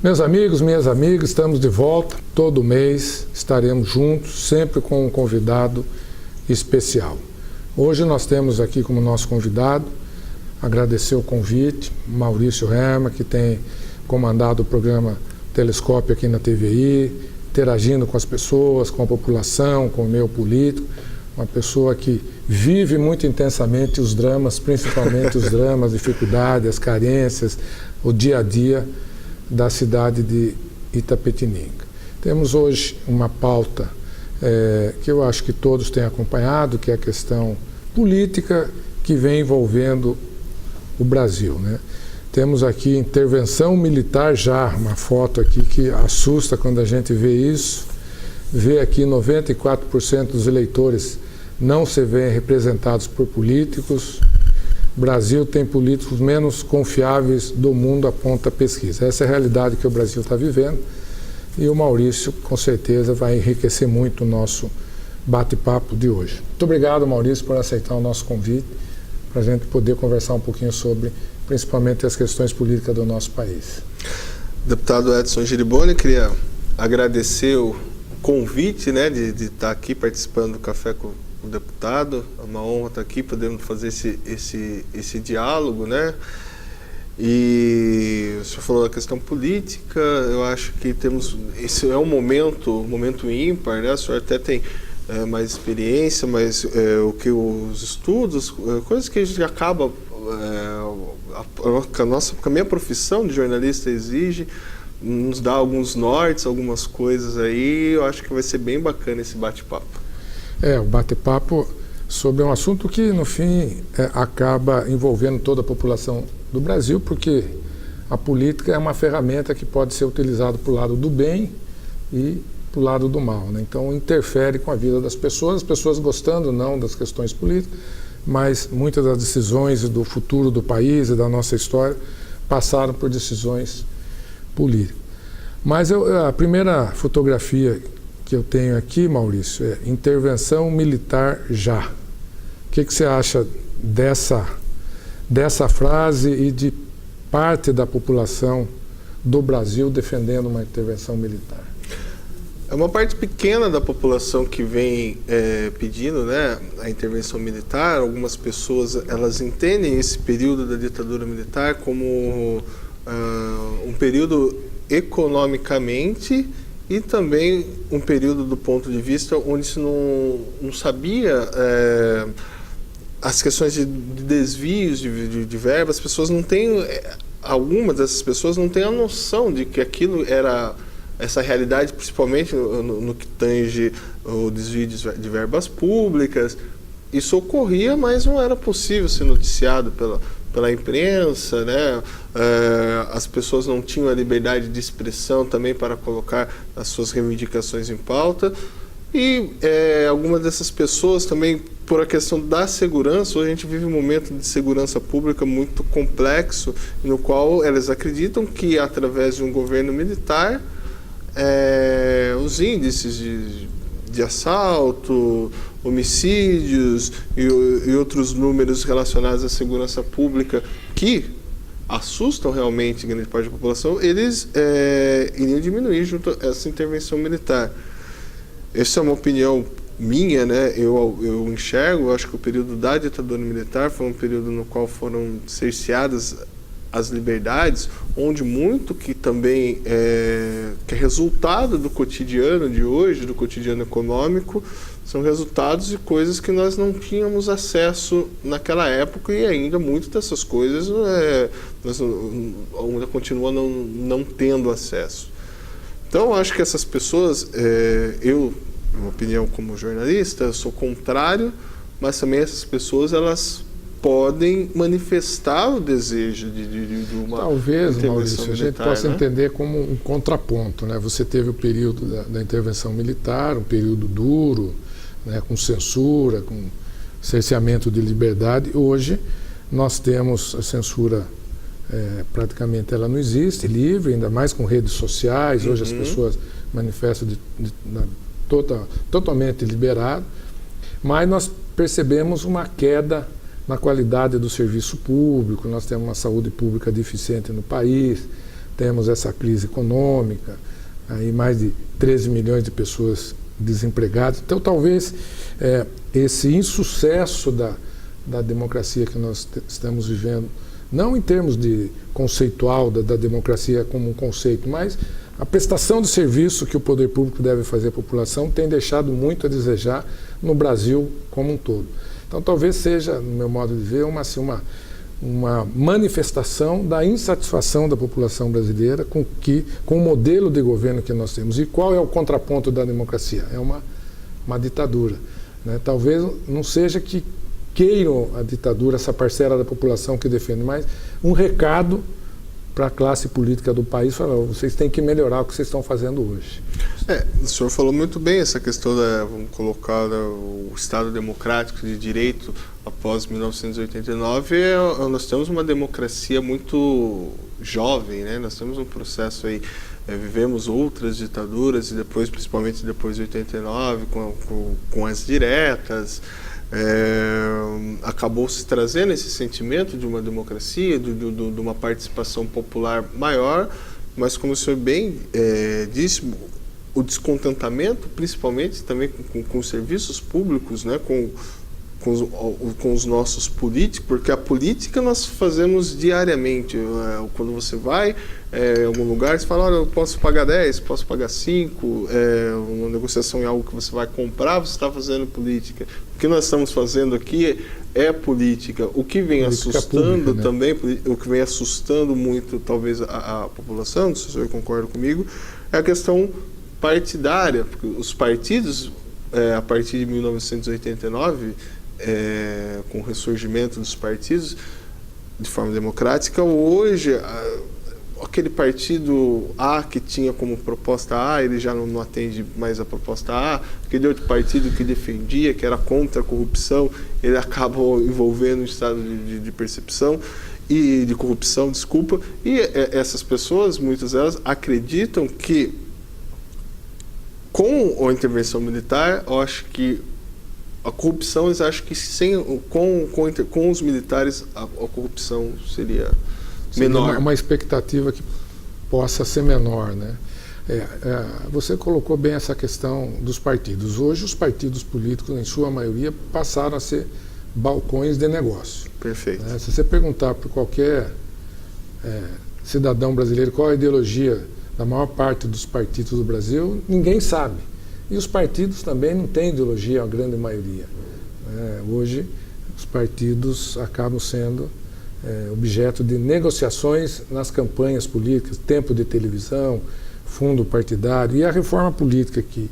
Meus amigos, minhas amigas, estamos de volta. Todo mês estaremos juntos, sempre com um convidado especial. Hoje nós temos aqui como nosso convidado, agradecer o convite, Maurício Herma, que tem comandado o programa Telescópio aqui na TVI, interagindo com as pessoas, com a população, com o meio político. Uma pessoa que vive muito intensamente os dramas, principalmente os dramas, dificuldades, as carências, o dia a dia da cidade de Itapetininga. Temos hoje uma pauta que eu acho que todos têm acompanhado, que é a questão política que vem envolvendo o Brasil, né? Temos aqui intervenção militar já, uma foto aqui que assusta quando a gente vê isso. Vê aqui 94% dos eleitores não se veem representados por políticos. O Brasil tem políticos menos confiáveis do mundo, aponta a pesquisa. Essa é a realidade que o Brasil está vivendo e o Maurício, com certeza, vai enriquecer muito o nosso bate-papo de hoje. Muito obrigado, Maurício, por aceitar o nosso convite para a gente poder conversar um pouquinho sobre, principalmente, as questões políticas do nosso país. Deputado Edson Giriboni, queria agradecer o convite, né, de estar aqui participando do Café com o Deputado. É uma honra estar aqui, podendo fazer esse diálogo, né? E o senhor falou da questão política, eu acho que esse é um momento ímpar, né? O senhor até tem mais experiência, mas o que os estudos, coisas que a gente acaba, a minha profissão de jornalista exige, nos dá alguns nortes, algumas coisas aí. Eu acho que vai ser bem bacana esse bate-papo. O bate-papo sobre um assunto que, no fim, acaba envolvendo toda a população do Brasil, porque a política é uma ferramenta que pode ser utilizada para o lado do bem e para o lado do mal, né? Então, interfere com a vida das pessoas, as pessoas gostando ou não das questões políticas, mas muitas das decisões do futuro do país e da nossa história passaram por decisões políticas. Mas a primeira fotografia que eu tenho aqui, Maurício, é intervenção militar já. O que você acha dessa frase e de parte da população do Brasil defendendo uma intervenção militar? É uma parte pequena da população que vem pedindo, né, a intervenção militar. Algumas pessoas, elas entendem esse período da ditadura militar como um período economicamente e também um período do ponto de vista onde se não sabia as questões de desvios de verba. As pessoas não têm, algumas dessas pessoas não têm a noção de que aquilo era essa realidade, principalmente no que tange o desvio de verbas públicas. Isso ocorria, mas não era possível ser noticiado pela imprensa, né? As pessoas não tinham a liberdade de expressão também para colocar as suas reivindicações em pauta. E algumas dessas pessoas também, por a questão da segurança, hoje a gente vive um momento de segurança pública muito complexo, no qual elas acreditam que, através de um governo militar, os índices de assalto, homicídios e outros números relacionados à segurança pública que assustam realmente grande parte da população, eles iriam diminuir junto a essa intervenção militar. Essa é uma opinião minha, né? Eu enxergo, eu acho que o período da ditadura militar foi um período no qual foram cerceadas as liberdades, onde muito que também que é resultado do cotidiano de hoje, do cotidiano econômico, são resultados de coisas que nós não tínhamos acesso naquela época, e ainda muitas dessas coisas nós ainda continuamos não tendo acesso. Então, eu acho que essas pessoas, minha opinião como jornalista, eu sou contrário, mas também essas pessoas, elas podem manifestar o desejo de uma talvez, Maurício, militar, a gente possa, né, entender como um contraponto, né? Você teve o período da intervenção militar, um período duro, né, com censura, com cerceamento de liberdade. Hoje nós temos a censura, praticamente ela não existe, livre, ainda mais com redes sociais. Hoje as pessoas manifestam totalmente liberado, mas nós percebemos uma queda na qualidade do serviço público. Nós temos uma saúde pública deficiente no país, temos essa crise econômica, aí mais de 13 milhões de pessoas desempregadas. Então, talvez esse insucesso da democracia que nós estamos vivendo, não em termos de conceitual da democracia como um conceito, mas a prestação de serviço que o poder público deve fazer à população tem deixado muito a desejar no Brasil como um todo. Então, talvez seja, no meu modo de ver, uma manifestação da insatisfação da população brasileira com o modelo de governo que nós temos. E qual é o contraponto da democracia? É uma ditadura, né? Talvez não seja que queiram a ditadura, essa parcela da população que defende, mas um recado para a classe política do país, falando: vocês têm que melhorar o que vocês estão fazendo hoje. O senhor falou muito bem essa questão vamos colocar, o Estado democrático de direito após 1989. Nós temos uma democracia muito jovem, né? Nós temos um processo aí, vivemos outras ditaduras, e depois, principalmente depois de 89, com as diretas, acabou se trazendo esse sentimento de uma democracia, de uma participação popular maior, mas, como o senhor bem disse, o descontentamento, principalmente também com os serviços públicos, né, com os nossos políticos, porque a política nós fazemos diariamente. Quando você vai em algum lugar, você fala: olha, eu posso pagar 10, posso pagar 5, uma negociação em algo que você vai comprar, você está fazendo política. O que nós estamos fazendo aqui é política. O que vem política assustando pública, né? Também, o que vem assustando muito, talvez, a população, se o senhor concorda comigo, é a questão partidária, porque os partidos, a partir de 1989, com o ressurgimento dos partidos de forma democrática, hoje aquele partido A que tinha como proposta A, ele já não atende mais a proposta A, aquele outro partido que defendia, que era contra a corrupção, ele acaba envolvendo um estado de percepção e de corrupção, desculpa, e essas pessoas, muitas delas, acreditam que com a intervenção militar, eu acho que a corrupção, eles acham que com os militares a corrupção seria menor. Uma expectativa que possa ser menor, né? Você colocou bem essa questão dos partidos. Hoje os partidos políticos, em sua maioria, passaram a ser balcões de negócio. Perfeito. Se você perguntar para qualquer cidadão brasileiro qual a ideologia da maior parte dos partidos do Brasil, ninguém sabe. E os partidos também não têm ideologia, a grande maioria. Hoje, os partidos acabam sendo objeto de negociações nas campanhas políticas, tempo de televisão, fundo partidário. E a reforma política que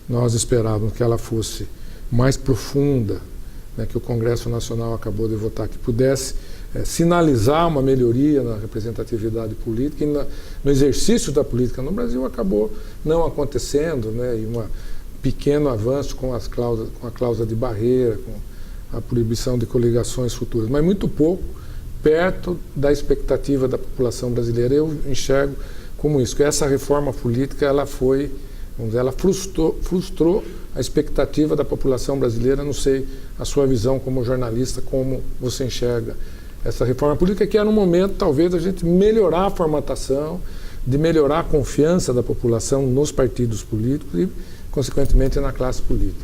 nós esperávamos que ela fosse mais profunda, né, que o Congresso Nacional acabou de votar, que pudesse sinalizar uma melhoria na representatividade política e no exercício da política no Brasil, acabou não acontecendo, né, e um pequeno avanço com a cláusula de barreira, com a proibição de coligações futuras, mas muito pouco perto da expectativa da população brasileira. Eu enxergo como isso, que essa reforma política ela frustrou a expectativa da população brasileira. Não sei a sua visão como jornalista, como você enxerga essa reforma política, que era um momento, talvez, da gente melhorar a formatação, de melhorar a confiança da população nos partidos políticos e, consequentemente, na classe política.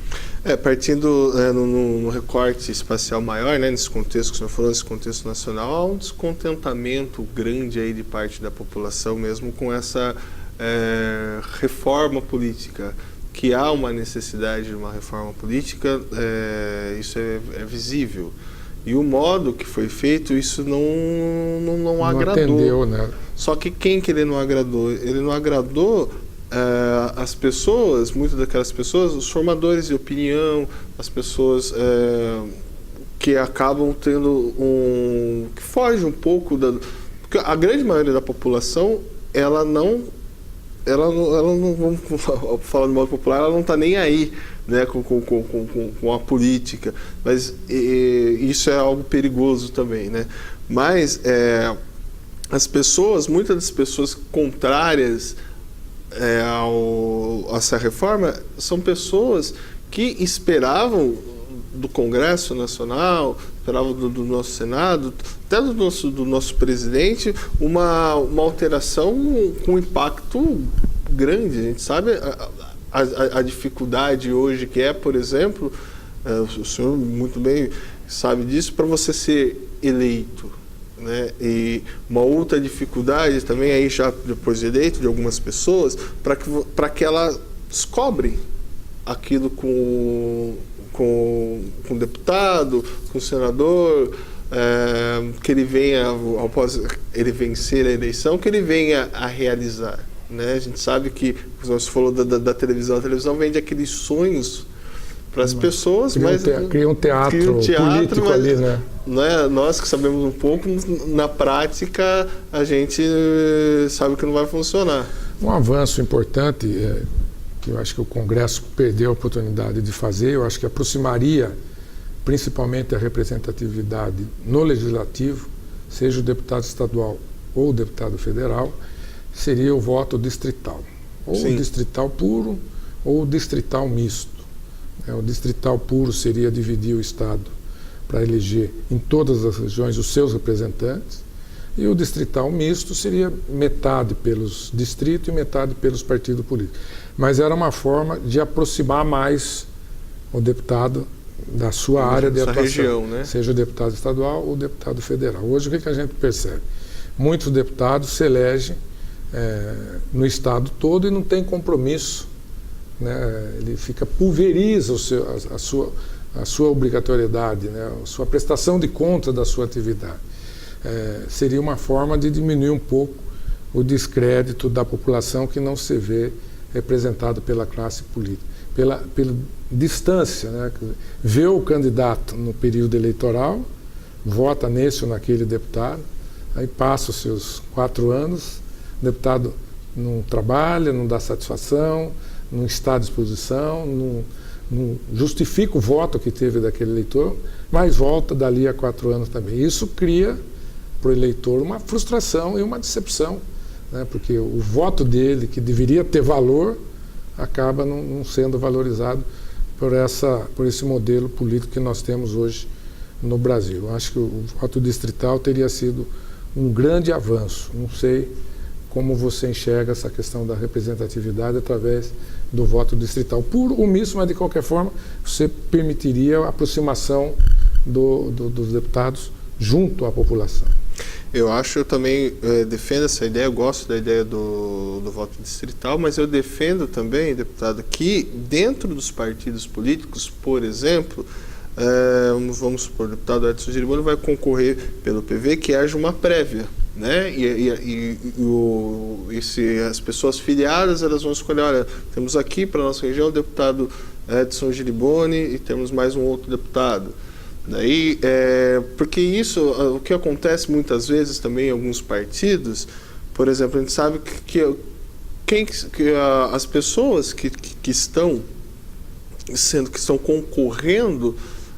Partindo no recorte espacial maior, né, nesse contexto que o senhor falou, nesse contexto nacional, há um descontentamento grande aí de parte da população mesmo com essa reforma política. Que há uma necessidade de uma reforma política, isso é visível. E o modo que foi feito, isso não agradou. Atendeu, né? Só que quem que ele não agradou? Ele não agradou as pessoas, muitas daquelas pessoas, os formadores de opinião, as pessoas que acabam tendo que foge um pouco porque a grande maioria da população, ela não, vamos falar de modo popular, ela não está nem aí, né, com a política, mas isso é algo perigoso também, né? Mas as pessoas, muitas das pessoas contrárias a essa reforma, são pessoas que esperavam do Congresso Nacional, esperava do nosso Senado, até do nosso presidente, uma alteração com impacto grande. A gente sabe a dificuldade hoje que é, por exemplo, o senhor muito bem sabe disso, para você ser eleito, né? E uma outra dificuldade também, aí já depois de eleito, de algumas pessoas, para que elas cobrem aquilo com o deputado, com o senador, que ele venha, após ele vencer a eleição, que ele venha a realizar, né? A gente sabe que, você falou da televisão, a televisão vende aqueles sonhos para as pessoas, cria um teatro político mas, ali, né? Nós que sabemos um pouco, na prática a gente sabe que não vai funcionar. Um avanço importante que eu acho que o Congresso perdeu a oportunidade de fazer, eu acho que aproximaria principalmente a representatividade no Legislativo, seja o deputado estadual ou o deputado federal, seria o voto distrital. Ou o distrital puro ou o distrital misto. O distrital puro seria dividir o Estado para eleger em todas as regiões os seus representantes, e o distrital misto seria metade pelos distritos e metade pelos partidos políticos. Mas era uma forma de aproximar mais o deputado da sua área de atuação, região, né? Seja o deputado estadual ou o deputado federal. Hoje, o que a gente percebe? Muitos deputados se elegem no Estado todo e não tem compromisso, né? Ele pulveriza a sua obrigatoriedade, né? A sua prestação de conta da sua atividade. Seria uma forma de diminuir um pouco o descrédito da população que não se vê representado pela classe política, pela distância, né? Vê o candidato no período eleitoral, vota nesse ou naquele deputado, aí passa os seus 4 anos, o deputado não trabalha, não dá satisfação, não está à disposição, não justifica o voto que teve daquele eleitor, mas volta dali a 4 anos também. Isso cria para o eleitor uma frustração e uma decepção, né? Porque o voto dele, que deveria ter valor, acaba não sendo valorizado por esse modelo político que nós temos hoje no Brasil. Eu acho que o voto distrital teria sido um grande avanço. Não sei como você enxerga essa questão da representatividade através do voto distrital. Puro ou misto, mas de qualquer forma, você permitiria a aproximação dos deputados junto à população. Eu também defendo essa ideia, eu gosto da ideia do voto distrital, mas eu defendo também, deputado, que dentro dos partidos políticos, por exemplo, vamos supor, o deputado Edson Giriboni vai concorrer pelo PV, que haja uma prévia, né? Se as pessoas filiadas, elas vão escolher, olha, temos aqui para a nossa região o deputado Edson Giriboni e temos mais um outro deputado. Daí, porque isso, o que acontece muitas vezes também em alguns partidos, por exemplo, a gente sabe que as pessoas que estão concorrendo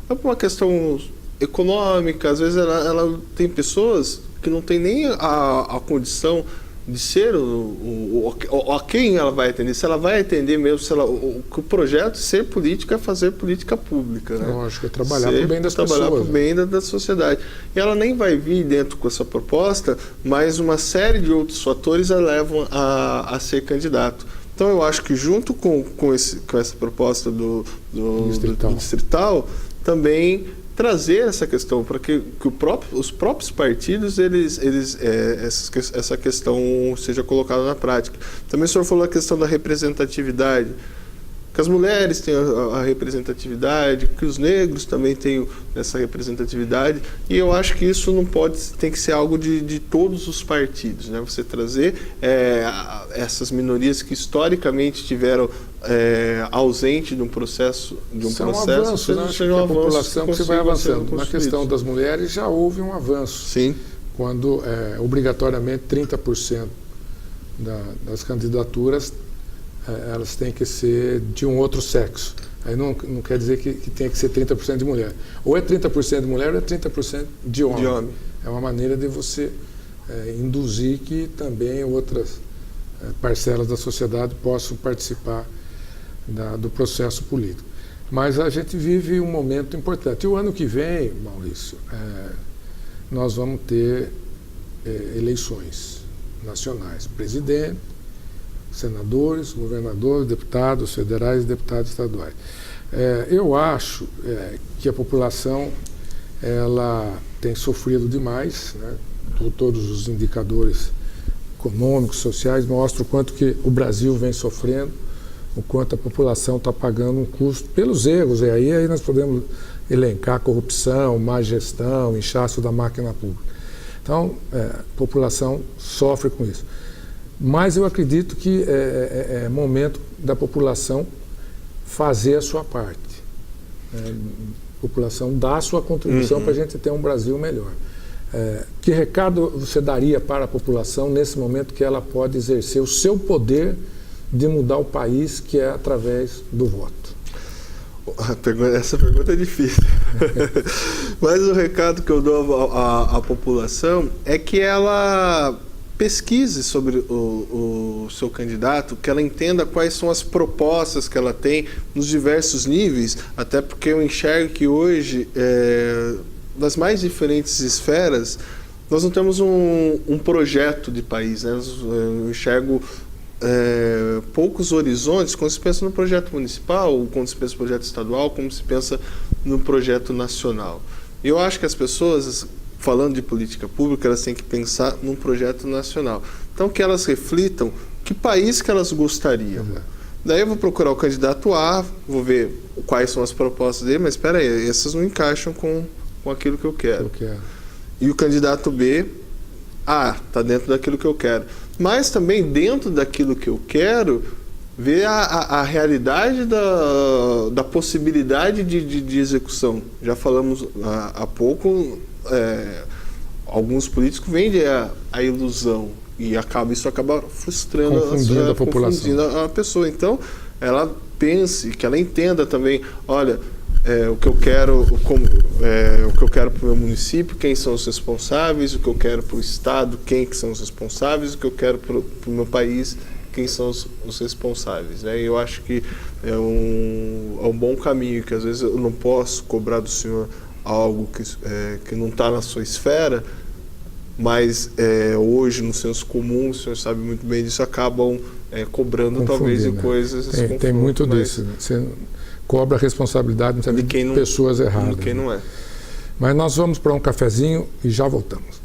é por uma questão econômica, às vezes ela tem pessoas que não tem nem a condição de ser a quem ela vai atender, se ela vai atender mesmo, se o projeto ser política é fazer política pública, né? Lógico, é trabalhar para o bem das pessoas. Trabalhar para o bem da sociedade. E ela nem vai vir dentro com essa proposta, mas uma série de outros fatores a levam a ser candidato. Então eu acho que junto com essa proposta do distrital, também trazer essa questão para que os próprios partidos essa questão seja colocada na prática. Também o senhor falou a questão da representatividade, que as mulheres têm a representatividade, que os negros também têm essa representatividade, e eu acho que isso tem que ser algo de todos os partidos, né? Você trazer essas minorias que historicamente tiveram ausente de um processo, seja a população que vai avançando. Na questão das mulheres já houve um avanço. Sim. Quando obrigatoriamente 30% das candidaturas elas têm que ser de um outro sexo. Aí não quer dizer que tem que ser 30% de mulher. Ou é 30% de mulher ou é 30% de homem. É uma maneira de você induzir que também outras parcelas da sociedade possam participar do processo político. Mas a gente vive um momento importante. E o ano que vem, Maurício, nós vamos ter eleições nacionais. Presidente, senadores, governadores, deputados federais e deputados estaduais. Eu acho que a população ela tem sofrido demais, né? Todos os indicadores econômicos, sociais mostram o quanto que o Brasil vem sofrendo, o quanto a população está pagando um custo pelos erros. E aí nós podemos elencar corrupção, má gestão, inchaço da máquina pública. Então, a população sofre com isso. Mas eu acredito que é momento da população fazer a sua parte. A população dar a sua contribuição para a gente ter um Brasil melhor. Que recado você daria para a população nesse momento que ela pode exercer o seu poder de mudar o país, que é através do voto? Essa pergunta é difícil. Mas o recado que eu dou à população é que ela pesquise sobre o seu candidato, que ela entenda quais são as propostas que ela tem nos diversos níveis, até porque eu enxergo que hoje, das mais diferentes esferas, nós não temos um projeto de país, né? Eu enxergo poucos horizontes quando se pensa no projeto municipal, quando se pensa no projeto estadual, como se pensa no projeto nacional. Eu acho que as pessoas, falando de política pública, elas têm que pensar num projeto nacional. Então, que elas reflitam que país que elas gostariam. Daí eu vou procurar o candidato A, vou ver quais são as propostas dele, mas espera aí, essas não encaixam com aquilo que eu quero. E o candidato B, está dentro daquilo que eu quero. Mas também dentro daquilo que eu quero, ver a realidade da possibilidade de execução. Já falamos há pouco, alguns políticos vendem a ilusão e isso acaba frustrando, confundindo a população, confundindo a pessoa. Então, ela pense, que ela entenda também, olha, o que eu quero para o meu município, quem são os responsáveis, o que eu quero para o estado, quem que são os responsáveis, o que eu quero para o meu país, quem são os responsáveis, né? E eu acho que é um bom caminho, que às vezes eu não posso cobrar do senhor algo que não está na sua esfera, mas hoje, no senso comum, o senhor sabe muito bem disso, acabam cobrando talvez em coisas... Tem muito disso, né? Você cobra a responsabilidade de pessoas erradas. De quem não é. Mas nós vamos para um cafezinho e já voltamos.